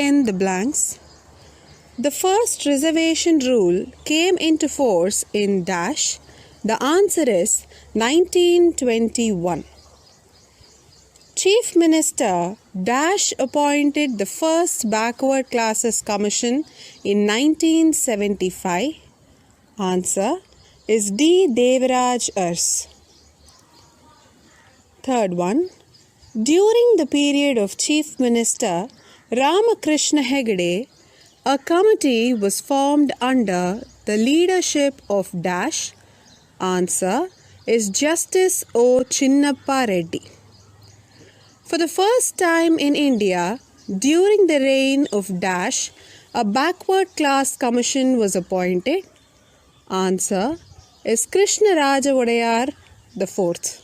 In the blanks. The first reservation rule came into force in dash. The answer is 1921. Chief Minister dash appointed the first Backward Classes Commission in 1975. Answer is D. Devaraj Urs. Third one. During the period of Chief Minister Ramakrishna Hegde, a committee was formed under the leadership of dash. Answer is Justice O. Chinnappa Reddy. For the first time in India, during the reign of dash, a backward class commission was appointed. Answer is Krishnaraja Vodayar IV.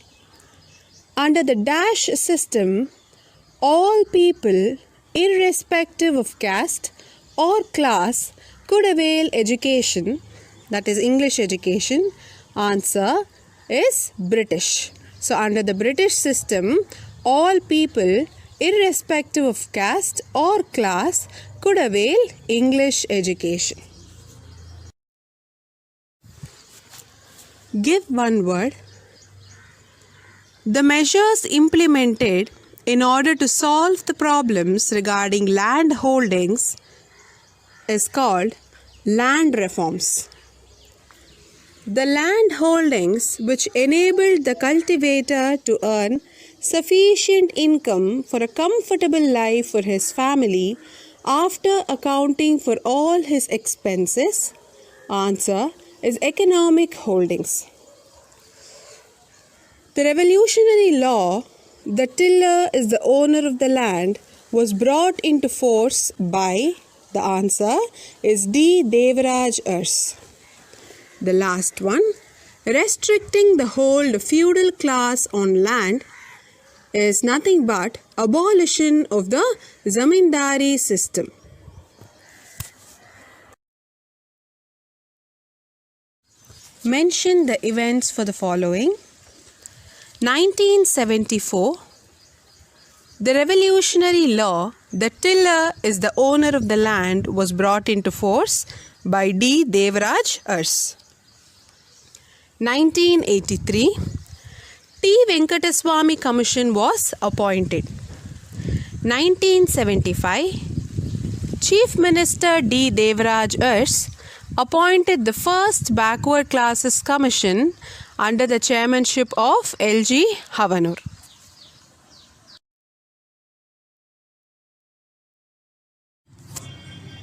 Under the dash system, all people, irrespective of caste or class, could avail education, that is English education. Answer is British. So under the British system, all people, irrespective of caste or class, could avail English education. Give one word. The measures implemented in order to solve the problems regarding land holdings is called land reforms. The land holdings which enabled the cultivator to earn sufficient income for a comfortable life for his family after accounting for all his expenses. Answer is economic holdings. The revolutionary law, the tiller is the owner of the land, was brought into force by, the answer is D. Devaraj Urs. The last one, restricting the hold of feudal class on land is nothing but abolition of the zamindari system. Mention the events for the following. 1974. The revolutionary law, the tiller is the owner of the land, was brought into force by D. Devaraj Urs. 1983. T. Venkateswamy Commission was appointed. 1975. Chief Minister D. Devaraj Urs appointed the first Backward Classes Commission under the chairmanship of L.G. Havanur.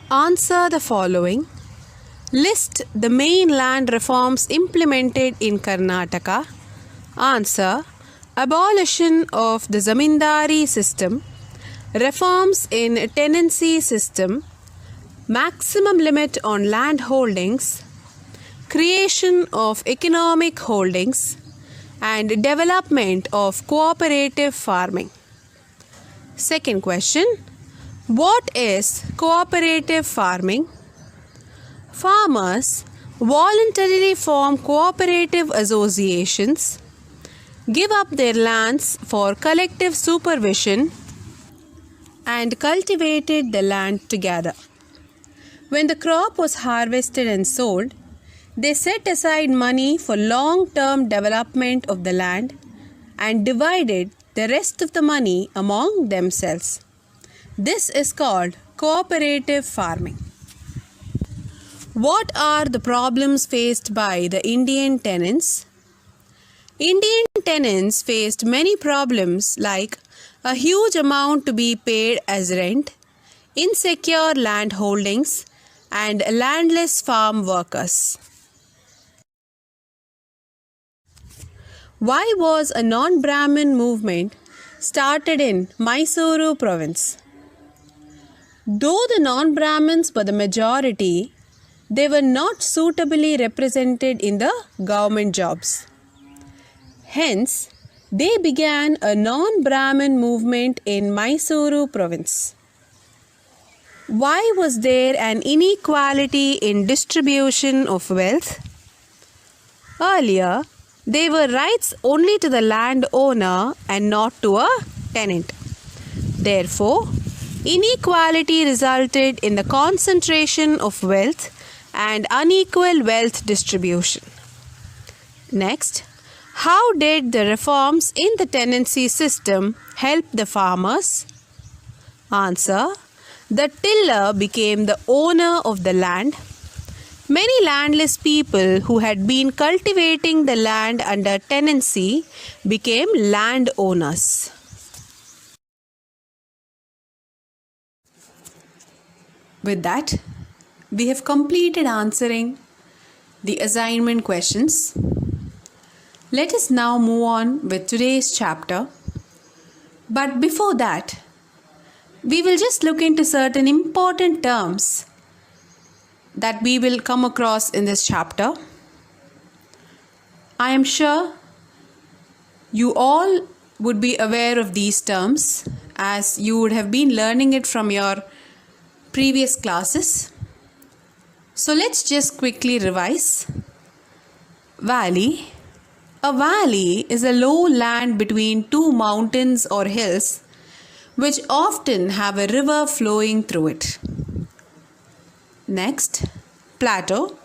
Answer the following. List the main land reforms implemented in Karnataka. Answer: abolition of the zamindari system, reforms in tenancy system, maximum limit on land holdings, creation of economic holdings, and development of cooperative farming. Second question. What is cooperative farming? Farmers voluntarily form cooperative associations, give up their lands for collective supervision, and cultivated the land together. When the crop was harvested and sold, they set aside money for long-term development of the land and divided the rest of the money among themselves. This is called cooperative farming. What are the problems faced by the Indian tenants? Indian tenants faced many problems like a huge amount to be paid as rent, insecure land holdings, and landless farm workers. Why was a non-Brahmin movement started in Mysuru province? Though the non-Brahmins were the majority, they were not suitably represented in the government jobs. Hence, they began a non-Brahmin movement in Mysuru province. Why was there an inequality in distribution of wealth? Earlier, they were rights only to the landowner and not to a tenant. Therefore, Inequality resulted in the concentration of wealth and unequal wealth distribution. Next, how did the reforms in the tenancy system help the farmers? Answer: the tiller became the owner of the land. Many landless people who had been cultivating the land under tenancy became landowners. With that, we have completed answering the assignment questions. Let us now move on with today's chapter. But before that, we will just look into certain important terms that we will come across in this chapter. I am sure you all would be aware of these terms as you would have been learning it from your previous classes. So let's just quickly revise. Valley. A valley is a low land between two mountains or hills which often have a river flowing through it. Next, plateau.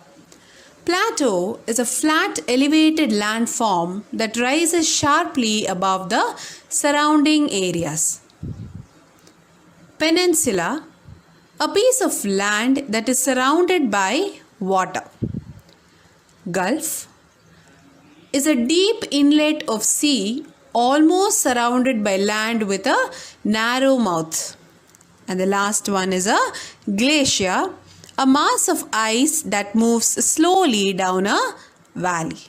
Plateau is a flat elevated landform that rises sharply above the surrounding areas. Peninsula. A piece of land that is surrounded by water. Gulf is a deep inlet of sea almost surrounded by land with a narrow mouth. And the last one is a glacier, a mass of ice that moves slowly down a valley.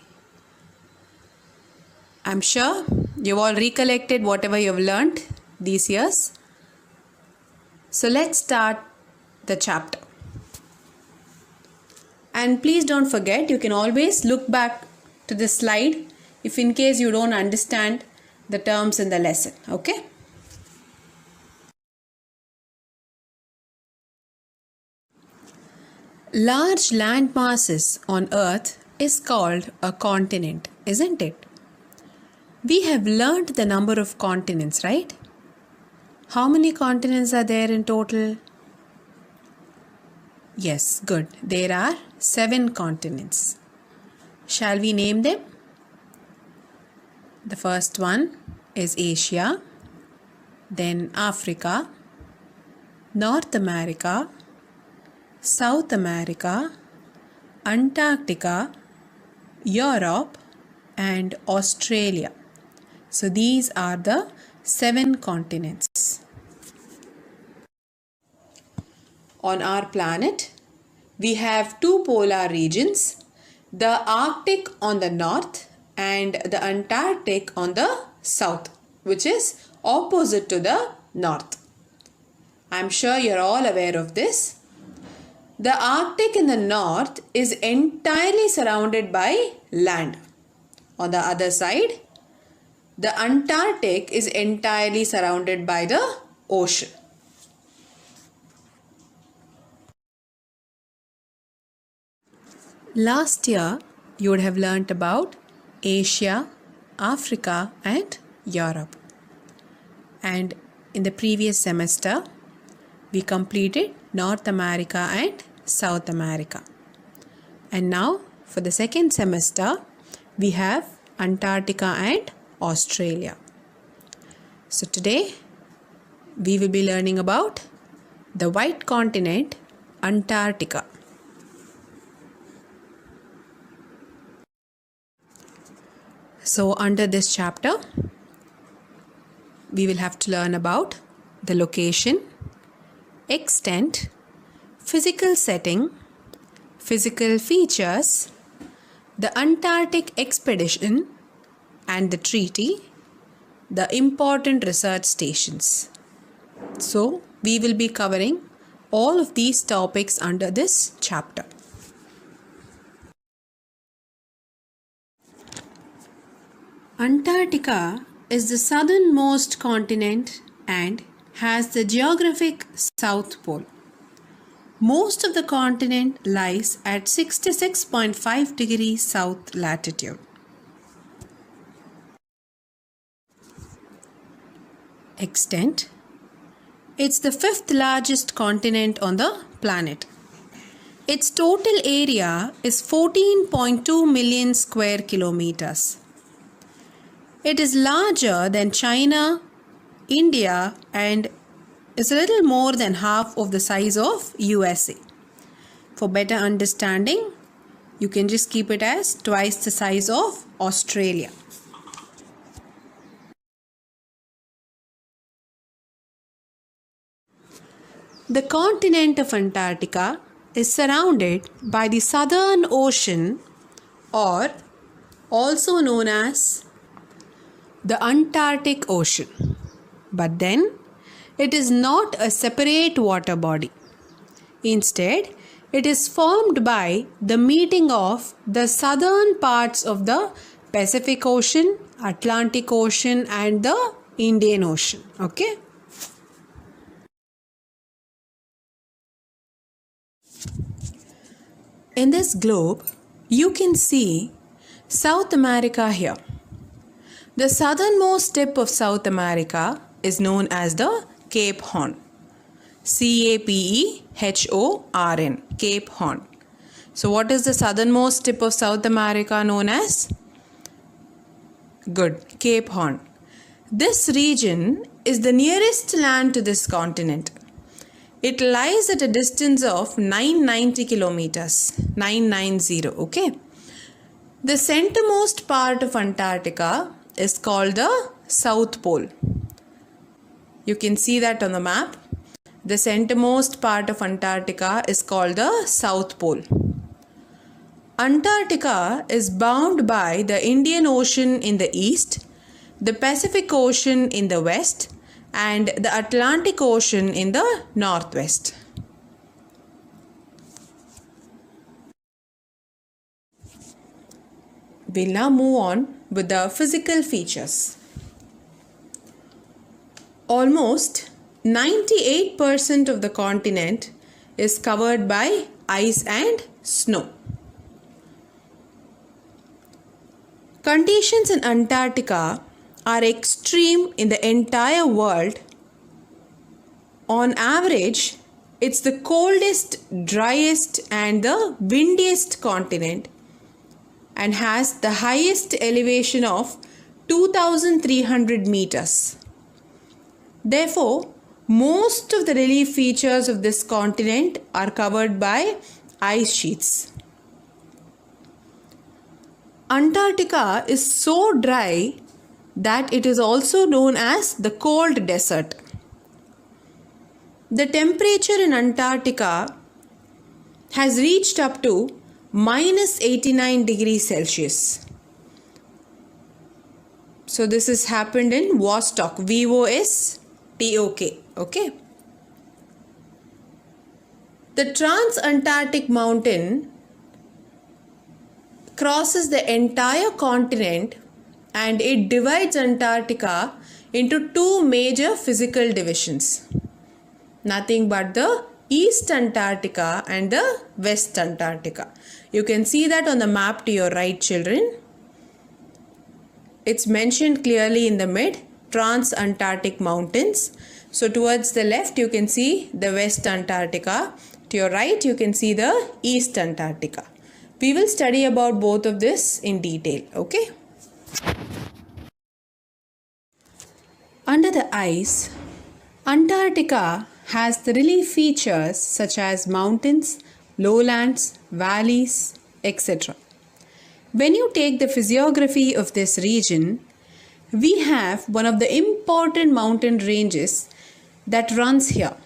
I'm sure you've all recollected whatever you've learned these years. So let's start the chapter. And please don't forget, you can always look back to this slide if in case you don't understand the terms in the lesson. Okay? Large land masses on Earth is called a continent, isn't it? We have learned the number of continents, right? How many continents are there in total? Yes, good. There are 7 continents. Shall we name them? The first one is Asia, then Africa, North America, South America, Antarctica, Europe, and Australia. So these are the 7 continents. On our planet, we have 2 polar regions, the Arctic on the north and the Antarctic on the south, which is opposite to the north. I'm sure you're all aware of this. The Arctic in the north is entirely surrounded by land. On the other side, the Antarctic is entirely surrounded by the ocean. Last year, you would have learnt about Asia, Africa, and Europe. And in the previous semester, we completed North America and South America. And now, for the second semester, we have Antarctica and Australia. So today, we will be learning about the white continent, Antarctica. So under this chapter, we will have to learn about the location, extent, physical setting, physical features, the Antarctic expedition and the treaty, the important research stations. So we will be covering all of these topics under this chapter. Antarctica is the southernmost continent and has the geographic South Pole. Most of the continent lies at 66.5 degrees south latitude. Extent. It's the fifth largest continent on the planet. Its total area is 14.2 million square kilometers. It is larger than China, India, and is a little more than half of the size of USA. For better understanding, you can just keep it as twice the size of Australia. The continent of Antarctica is surrounded by the Southern Ocean, or also known as the Antarctic Ocean. But then, it is not a separate water body. Instead, it is formed by the meeting of the southern parts of the Pacific Ocean, Atlantic Ocean, and the Indian Ocean. Okay? In this globe, you can see South America here. The southernmost tip of South America is known as the Cape Horn. Capehorn, Cape Horn. So what is the southernmost tip of South America known as? Good, Cape Horn. This region is the nearest land to this continent. It lies at a distance of 990 kilometers, 990, okay? The centermost part of Antarctica is called the South Pole. You can see that on the map. The centermost part of Antarctica is called the South Pole. Antarctica is bound by the Indian Ocean in the east, the Pacific Ocean in the west, and the Atlantic Ocean in the northwest. We'll now move on with the physical features. Almost 98% of the continent is covered by ice and snow. Conditions in Antarctica are extreme in the entire world. On average, it's the coldest, driest, and the windiest continent and has the highest elevation of 2,300 meters. Therefore, most of the relief features of this continent are covered by ice sheets. Antarctica is so dry that it is also known as the cold desert. The temperature in Antarctica has reached up to minus 89 degrees Celsius. So this has happened in Vostok, V-O-S-T-O-K, okay? The Trans-Antarctic Mountain crosses the entire continent and it divides Antarctica into two major physical divisions. Nothing but the East Antarctica and the West Antarctica. You can see that on the map to your right, children. It's mentioned clearly in the mid, Trans-Antarctic Mountains. So towards the left you can see the West Antarctica. To your right you can see the East Antarctica. We will study about both of this in detail, okay? Under the ice, Antarctica has the relief features such as mountains, lowlands, valleys, etc. When you take the physiography of this region, we have one of the important mountain ranges that runs here.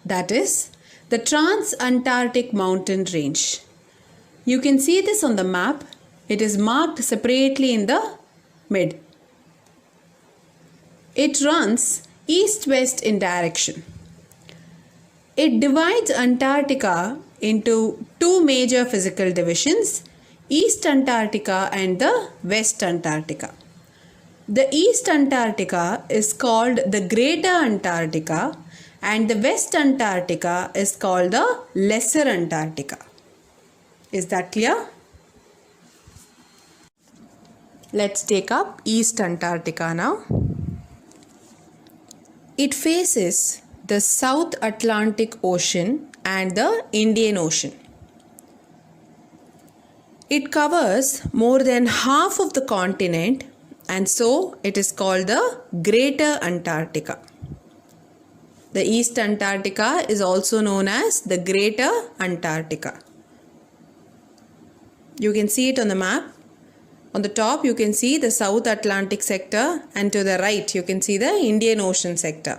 That is the Trans-Antarctic Mountain Range. You can see this on the map. It is marked separately in the mid. It runs east-west in direction. It divides Antarctica into two major physical divisions, East Antarctica and the West Antarctica. The East Antarctica is called the Greater Antarctica and the West Antarctica is called the Lesser Antarctica. Is that clear? Let's take up East Antarctica now. It faces the South Atlantic Ocean and the Indian Ocean. It covers more than half of the continent, and so it is called the Greater Antarctica. The East Antarctica is also known as the Greater Antarctica. You can see it on the map. On the top you can see the South Atlantic sector, and to the right you can see the Indian Ocean sector.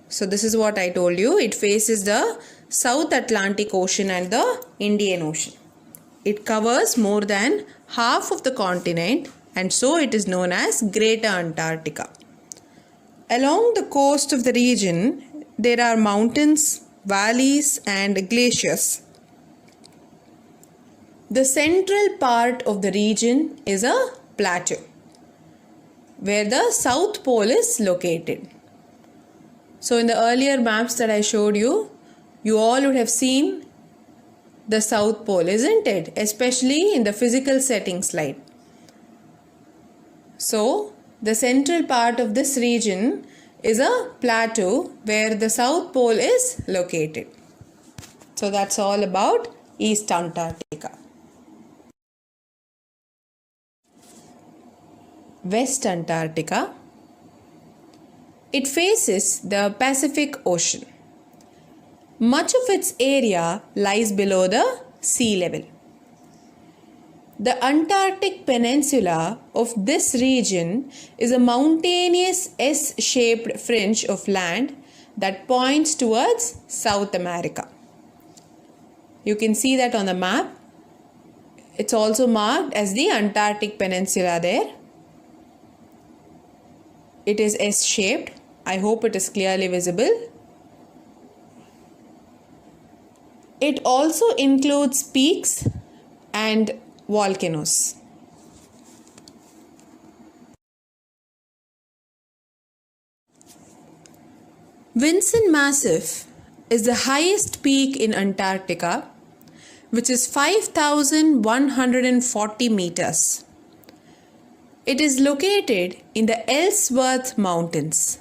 So this is what I told you. It faces the South Atlantic Ocean and the Indian Ocean. It covers more than half of the continent, and so it is known as Greater Antarctica. Along the coast of the region, there are mountains, valleys, and glaciers. The central part of the region is a plateau, where the South Pole is located. So in the earlier maps that I showed you, you all would have seen the South Pole, isn't it? Especially in the physical setting slide. So the central part of this region is a plateau where the South Pole is located. So that's all about East Antarctica. West Antarctica. It faces the Pacific Ocean. Much of its area lies below the sea level. The Antarctic Peninsula of this region is a mountainous S-shaped fringe of land that points towards South America. You can see that on the map. It's also marked as the Antarctic Peninsula there. It is S-shaped. I hope it is clearly visible. It also includes peaks and volcanoes. Vinson Massif is the highest peak in Antarctica, which is 5,140 meters. It is located in the Ellsworth Mountains.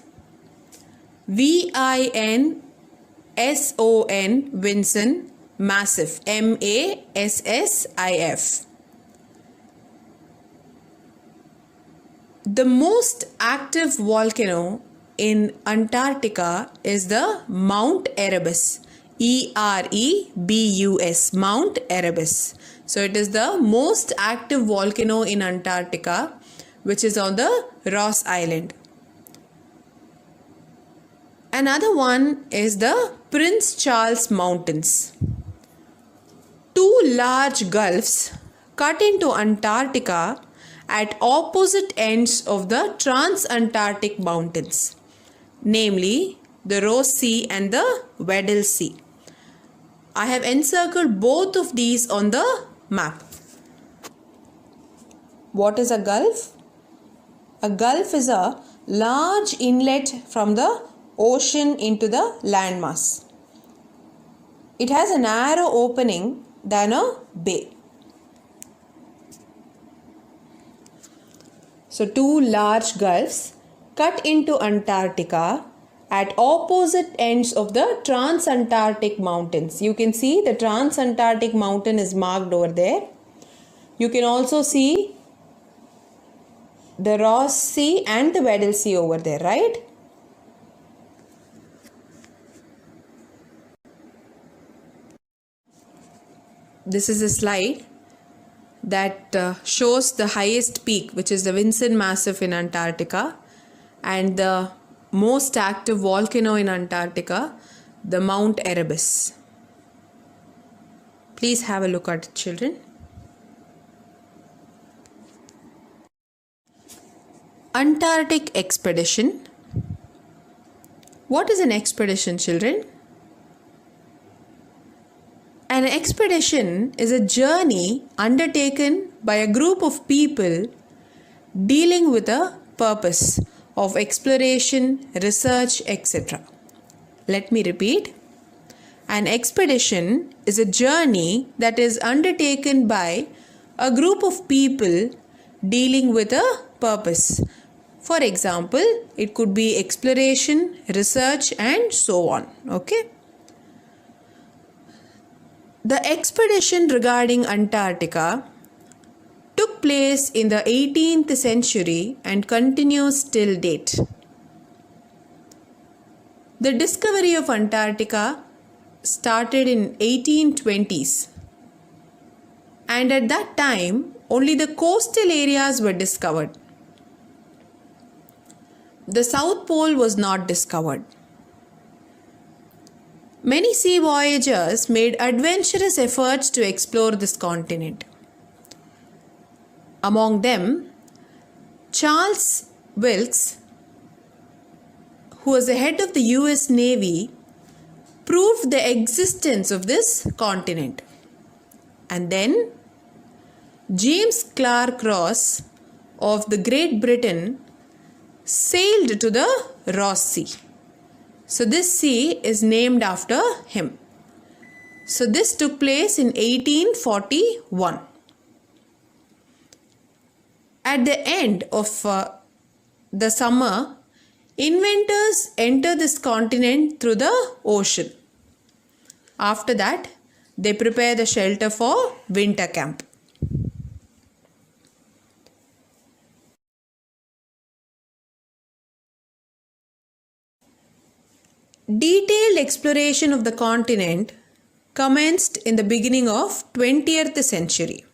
Vinson Vinson Massif, Massif. The most active volcano in Antarctica is the Mount Erebus, Erebus, Mount Erebus. So it is the most active volcano in Antarctica, which is on the Ross Island. Another one is the Prince Charles Mountains. Two large gulfs cut into Antarctica at opposite ends of the Transantarctic Mountains, namely the Ross Sea and the Weddell Sea. I have encircled both of these on the map. What is a gulf? A gulf is a large inlet from the ocean into the landmass. It has a narrow opening than a bay. So two large gulfs cut into Antarctica at opposite ends of the Transantarctic Mountains. You can see the Transantarctic Mountain is marked over there. You can also see the Ross Sea and the Weddell Sea over there, right? This is a slide that shows the highest peak, which is the Vinson Massif in Antarctica, and the most active volcano in Antarctica, the Mount Erebus. Please have a look at it, children. Antarctic expedition. What is an expedition, children? An expedition is a journey undertaken by a group of people dealing with a purpose of exploration, research, etc. Let me repeat. An expedition is a journey that is undertaken by a group of people dealing with a purpose For example, it could be exploration, research and so on. Okay. The expedition regarding Antarctica took place in the 18th century and continues till date. The discovery of Antarctica started in 1820s, and at that time only the coastal areas were discovered. The South Pole was not discovered. Many sea voyagers made adventurous efforts to explore this continent. Among them, Charles Wilkes, who was the head of the US Navy, proved the existence of this continent. And then James Clark Ross of the Great Britain sailed to the Ross Sea. So this sea is named after him. So this took place in 1841. At the end of the summer, inventors enter this continent through the ocean. After that, they prepare the shelter for winter camp. Detailed exploration of the continent commenced in the beginning of 20th century.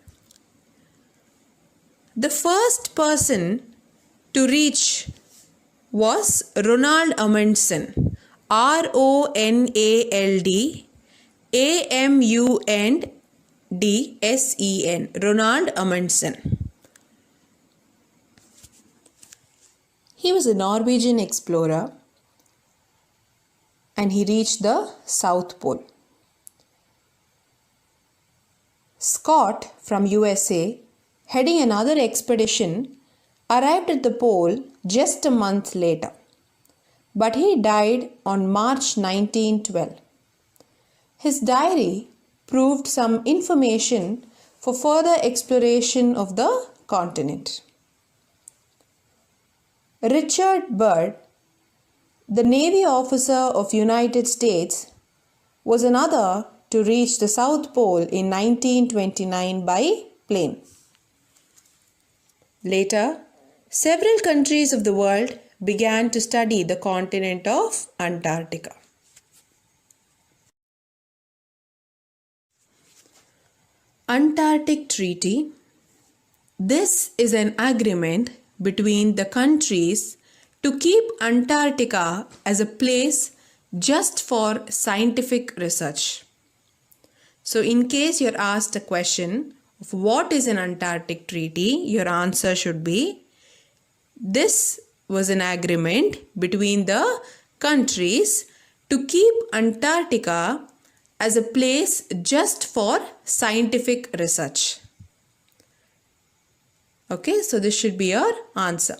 The first person to reach was Ronald Amundsen, RONALD-AMUNDSEN, Ronald Amundsen. He was a Norwegian explorer and he reached the South Pole. Scott from USA, heading another expedition, arrived at the pole just a month later, but he died on March 1912. His diary proved some information for further exploration of the continent. Richard Byrd, the Navy officer of United States, was another to reach the South Pole in 1929 by plane. Later, several countries of the world began to study the continent of Antarctica. Antarctic Treaty. This is an agreement between the countries to keep Antarctica as a place just for scientific research. So in case you're asked a question of what is an Antarctic Treaty, your answer should be, this was an agreement between the countries to keep Antarctica as a place just for scientific research. Okay, so this should be your answer.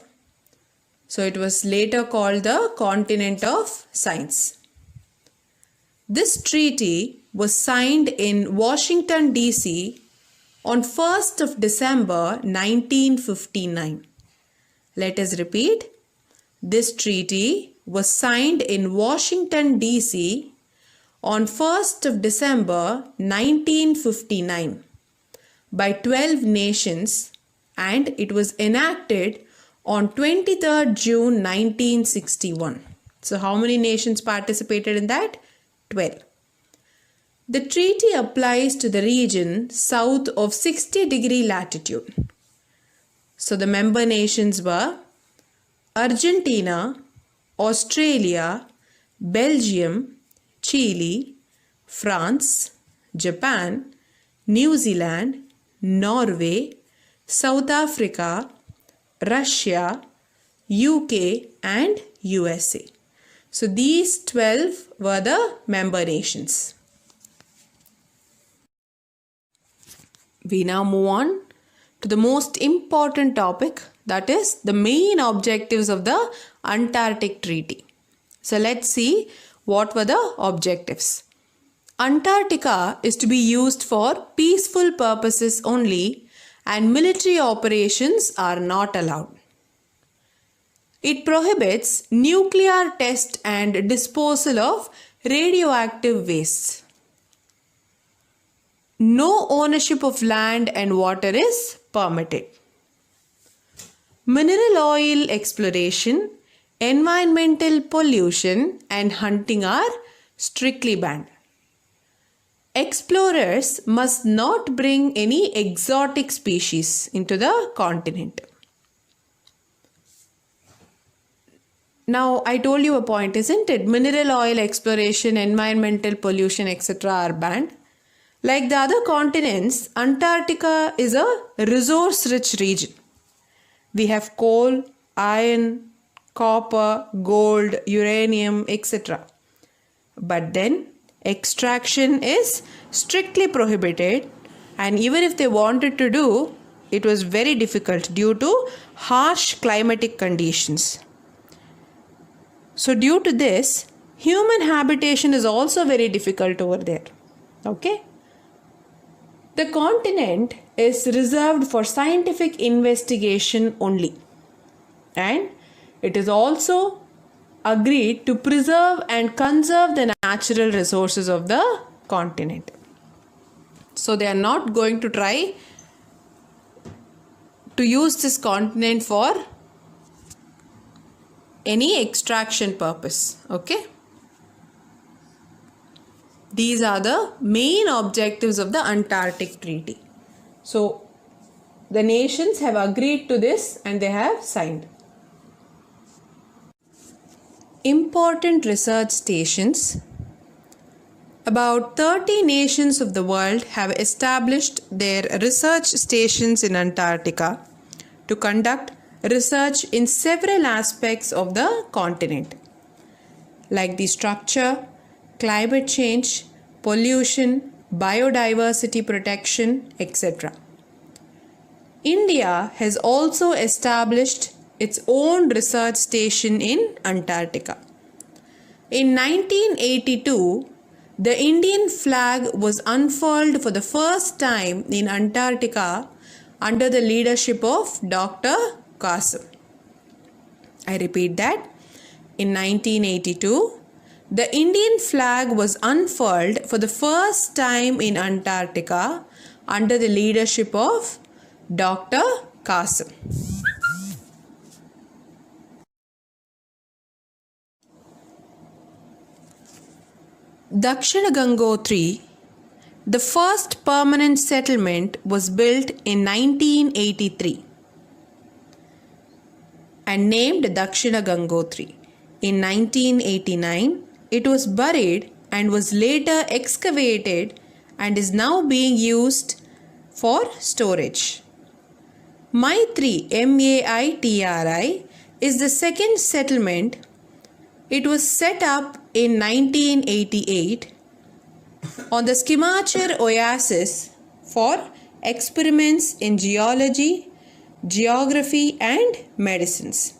So it was later called the continent of science. This treaty was signed in Washington, D.C. on 1st of December 1959. Let us repeat. This treaty was signed in Washington, D.C. on 1st of December 1959 by 12 nations, and it was enacted on 23rd June 1961. So how many nations participated in that? 12. The treaty applies to the region south of 60-degree latitude. So the member nations were Argentina, Australia, Belgium, Chile, France, Japan, New Zealand, Norway, South Africa, Russia, UK and USA. So these 12 were the member nations. We now move on to the most important topic, that is the main objectives of the Antarctic Treaty. So let's see what were the objectives. Antarctica is to be used for peaceful purposes only and military operations are not allowed. It prohibits nuclear test and disposal of radioactive wastes. No ownership of land and water is permitted. Mineral oil exploration, environmental pollution, and hunting are strictly banned. Explorers must not bring any exotic species into the continent. Now, I told you a point, isn't it? Mineral oil exploration, environmental pollution, etc. are banned. Like the other continents, Antarctica is a resource-rich region. We have coal, iron, copper, gold, uranium, etc. But then, extraction is strictly prohibited, and even if they wanted to do, it was very difficult due to harsh climatic conditions. So due to this, human habitation is also very difficult over there. Okay? The continent is reserved for scientific investigation only. And it is also agreed to preserve and conserve the natural resources of the continent. So they are not going to try to use this continent for any extraction purpose. Okay? These are the main objectives of the Antarctic Treaty. So the nations have agreed to this and they have signed. Important research stations. About 30 nations of the world have established their research stations in Antarctica to conduct research in several aspects of the continent, like the structure, climate change, pollution, biodiversity protection, etc. India has also established its own research station in Antarctica. In 1982, the Indian flag was unfurled for the first time in Antarctica under the leadership of Dr. Kasim. I repeat that. In 1982, the Indian flag was unfurled for the first time in Antarctica under the leadership of Dr. Kasim. Dakshina Gangotri, the first permanent settlement, was built in 1983 and named Dakshina Gangotri. In 1989, it was buried and was later excavated and is now being used for storage. Maitri, M-A-I-T-R-I, is the second settlement. It was set up in 1988 on the Skimachar Oasis for experiments in geology, geography and medicines.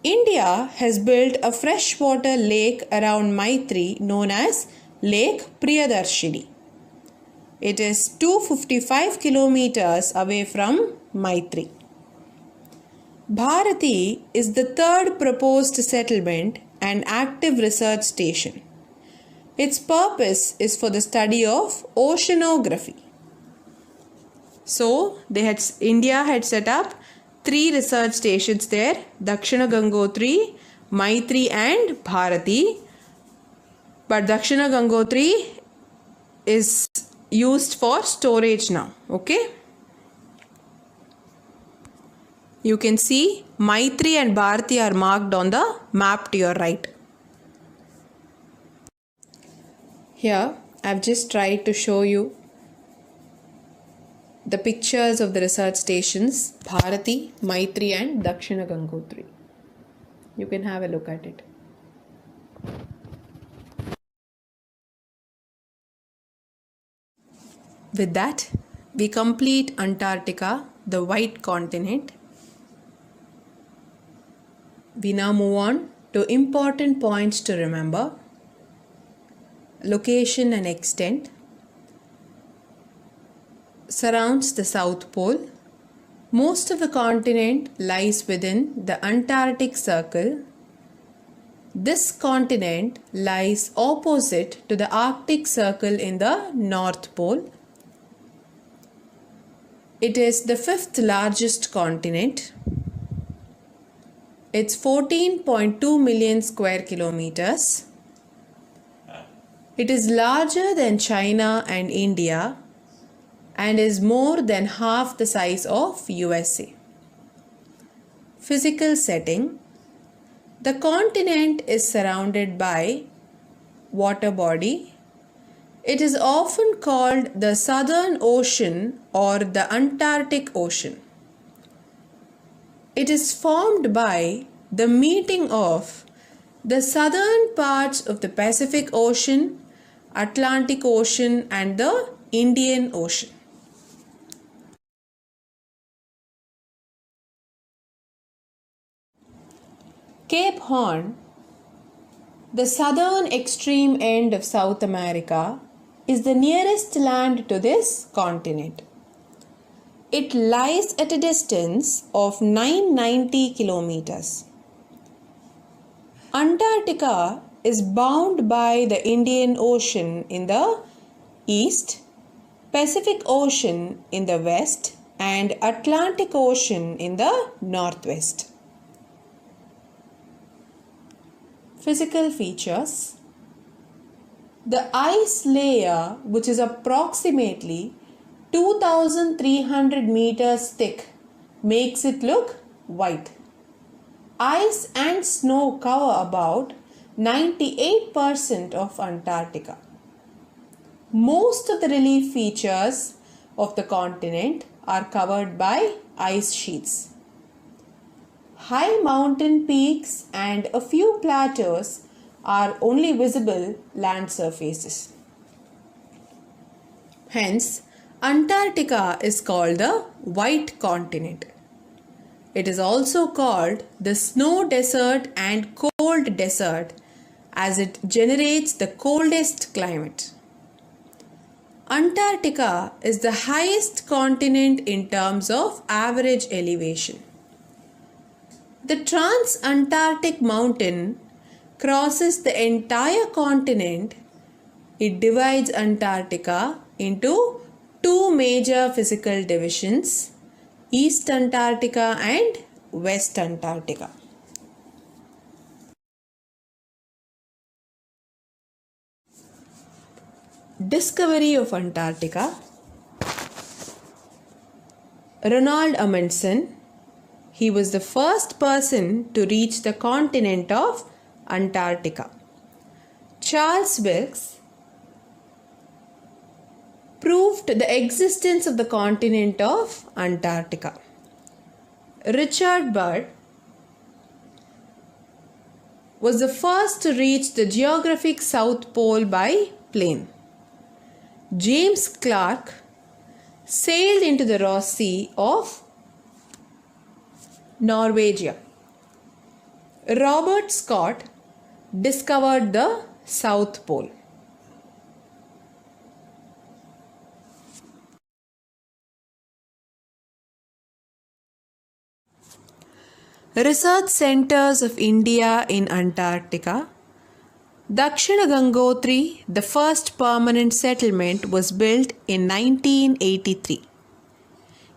India has built a freshwater lake around Maitri known as Lake Priyadarshini. It is 255 kilometers away from Maitri. Bharati is the third proposed settlement and active research station. Its purpose is for the study of oceanography. So, India had set up 3 research stations there: Dakshina Gangotri, Maitri and Bharati. But Dakshina Gangotri is used for storage now. Okay? You can see Maitri and Bharati are marked on the map to your right. Here, I have just tried to show you the pictures of the research stations Bharati, Maitri and Dakshina Gangotri. You can have a look at it. With that, we complete Antarctica, the white continent. We now move on to important points to remember: location and extent, surrounds the South Pole, Most of the continent lies within the Antarctic Circle. This continent lies opposite to the Arctic Circle in the North Pole. It is the fifth largest continent. It's 14.2 million square kilometers. It is larger than China and India and is more than half the size of USA. Physical setting. The continent is surrounded by water body. It is often called the Southern Ocean or the Antarctic Ocean. It is formed by the meeting of the southern parts of the Pacific Ocean, Atlantic Ocean and the Indian Ocean. Cape Horn, the southern extreme end of South America, is the nearest land to this continent. It lies at a distance of 990 kilometers. Antarctica is bound by the Indian Ocean in the east, Pacific Ocean in the west, and Atlantic Ocean in the northwest. Physical features. The ice layer, which is approximately 2,300 meters thick, makes it look white. Ice and snow cover about 98% of Antarctica. Most of the relief features of the continent are covered by ice sheets. High mountain peaks and a few plateaus are only visible land surfaces. Hence, Antarctica is called the White Continent. It is also called the Snow Desert and Cold Desert as it generates the coldest climate. Antarctica is the highest continent in terms of average elevation. The Transantarctic Mountain crosses the entire continent. It divides Antarctica into two major physical divisions, East Antarctica and West Antarctica. Discovery of Antarctica. Roald Amundsen. He was the first person to reach the continent of Antarctica. Charles Wilkes proved the existence of the continent of Antarctica. Richard Byrd was the first to reach the geographic South Pole by plane. James Clark sailed into the Ross Sea of Norwegia. Robert Scott discovered the South Pole. Research centers of India in Antarctica. Dakshina Gangotri, the first permanent settlement, was built in 1983.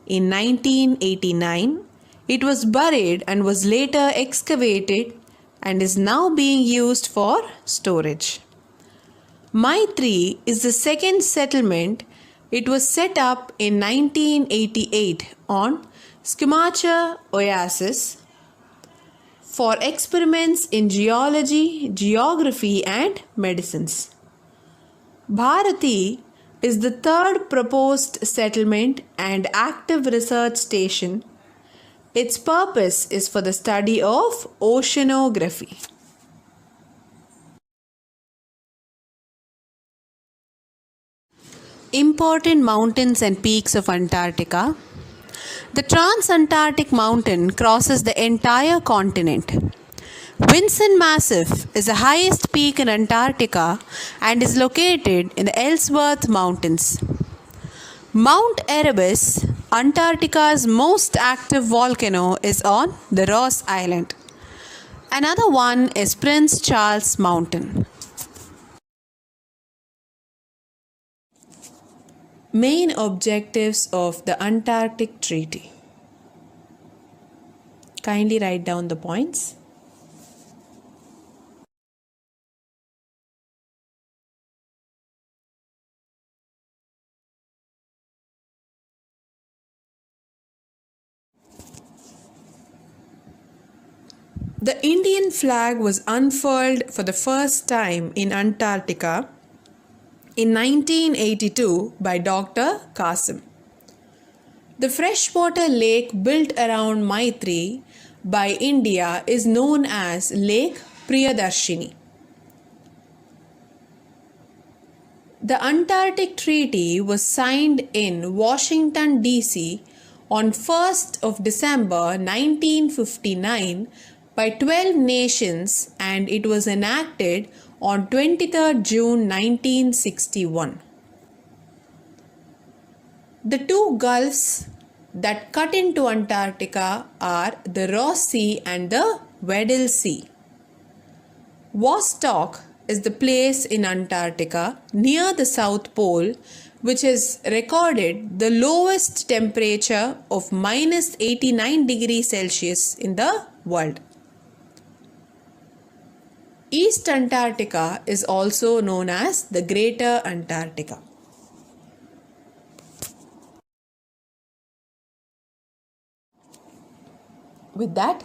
In 1989, it was buried and was later excavated and is now being used for storage. Maitri is the second settlement. It was set up in 1988 on Schumacher Oasis for experiments in geology, geography and medicines. Bharati is the third proposed settlement and active research station. Its purpose is for the study of oceanography. Important mountains and peaks of Antarctica. The Transantarctic Mountain crosses the entire continent. Vinson Massif is the highest peak in Antarctica and is located in the Ellsworth Mountains. Mount Erebus Antarctica's most active volcano is on the Ross Island. Another one is Prince Charles Mountain. Main objectives of the Antarctic Treaty. Kindly write down the points. The Indian flag was unfurled for the first time in Antarctica in 1982 by Dr. Kasim. The freshwater lake built around Maitri by India is known as Lake Priyadarshini. The Antarctic Treaty was signed in Washington, D.C. on 1st of December 1959 by 12 nations, and it was enacted on 23rd June 1961. The two gulfs that cut into Antarctica are the Ross Sea and the Weddell Sea. Vostok is the place in Antarctica near the South Pole which has recorded the lowest temperature of minus 89 degrees Celsius in the world. East Antarctica is also known as the Greater Antarctica. With that,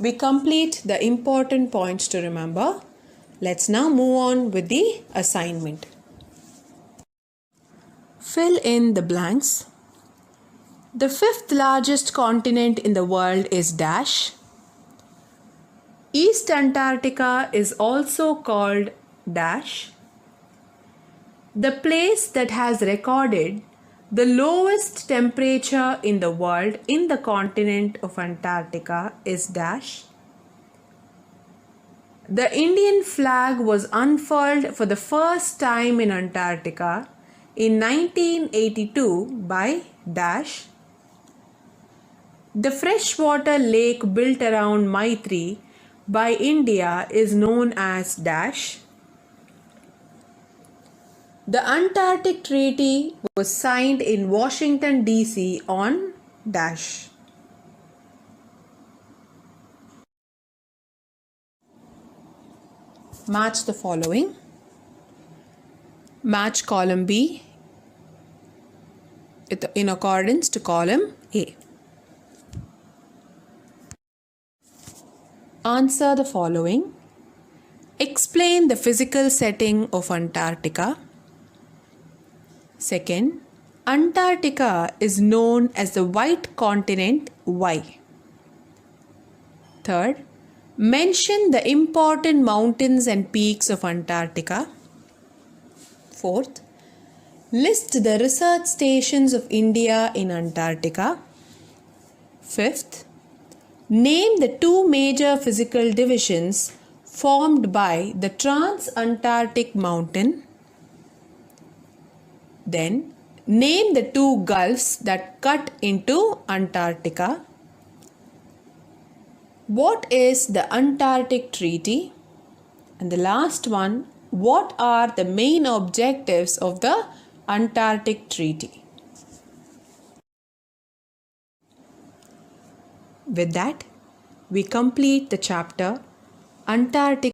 we complete the important points to remember. Let's now move on with the assignment. Fill in the blanks. The fifth largest continent in the world is dash. East Antarctica is also called dash. The place that has recorded the lowest temperature in the world in the continent of Antarctica is dash. The Indian flag was unfurled for the first time in Antarctica in 1982 by dash. The freshwater lake built around Maitri by India is known as dash. The Antarctic Treaty was signed in Washington, D.C. on dash. Match the following. Match column B in accordance to column A. Answer the following. Explain the physical setting of Antarctica. Second, Antarctica is known as the white continent. Why? Third, mention the important mountains and peaks of Antarctica. Fourth, list the research stations of India in Antarctica. Fifth, name the two major physical divisions formed by the Trans-Antarctic Mountain. Then, name the two gulfs that cut into Antarctica. What is the Antarctic Treaty? And the last one, what are the main objectives of the Antarctic Treaty? With that, we complete the chapter Antarctica.